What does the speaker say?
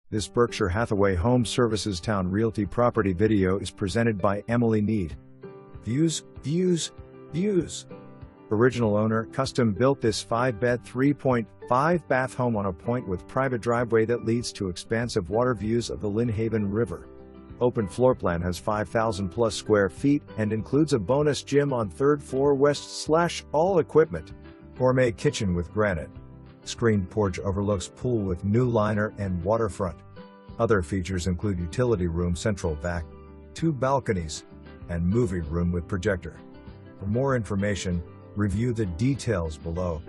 This Berkshire Hathaway Home Services Towne Realty property video is presented by Emily Nied. Views, views, views. Original owner custom built this 5-bed 3.5 bath home on a point with private driveway that leads to expansive water views of the Lynnhaven River. Open floor plan has 5,000 plus square feet and includes a bonus gym on 3rd floor west / all equipment. Gourmet kitchen with granite. Screened porch overlooks pool with new liner and waterfront. Other features include utility room, central vac, 2 balconies, and movie room with projector. For more information, review the details below.